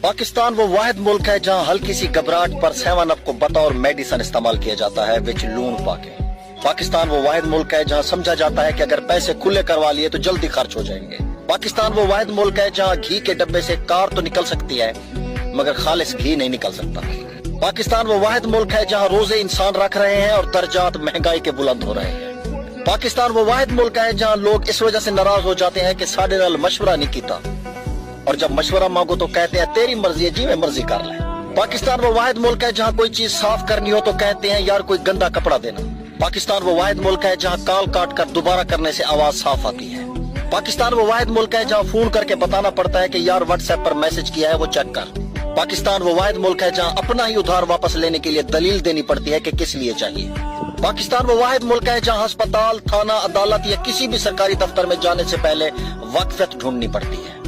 पाकिस्तान वो वाहिद मुल्क है जहां हल्की सी घबराहट पर 7 अप को बतौर मेडिसिन इस्तेमाल किया जाता है विच लून पाके। पाकिस्तान वो वाहिद मुल्क है जहां समझा जाता है कि अगर पैसे खुले करवा लिए तो जल्दी खर्च हो जाएंगे। पाकिस्तान वो वाहिद मुल्क है जहां घी के डब्बे से कार तो निकल सकती है मगर खालिस घी नहीं निकल सकता। पाकिस्तान वो वाहिद मुल्क है जहां रोजे इंसान रख रहे हैं और दर्जात महंगाई के बुलंद हो रहे हैं। पाकिस्तान वो वाहिद मुल्क है जहां लोग इस वजह से नाराज हो जाते हैं कि साडे नाल मशवरा नहीं कीता, और जब मशवरा मांगो तो कहते हैं तेरी मर्जी है जी, मैं मर्जी कर ले। पाकिस्तान वो वाहिद मुल्क है जहां कोई चीज साफ करनी हो तो कहते हैं यार कोई गंदा कपड़ा देना। पाकिस्तान वो वाहिद मुल्क है जहां कॉल काट कर दोबारा करने से आवाज साफ आती है। पाकिस्तान वो वाहिद मुल्क है जहां फोन करके बताना पड़ता है कि यार व्हाट्सएप पर मैसेज किया है वो चेक कर। पाकिस्तान वो वाहिद मुल्क है जहां अपना ही उधार वापस लेने के लिए दलील देनी पड़ती है कि किस लिए चाहिए। पाकिस्तान वो वाहिद मुल्क है जहां अस्पताल, थाना, अदालत या किसी भी सरकारी दफ्तर में जाने से पहले वक्फियत ढूंढनी पड़ती है।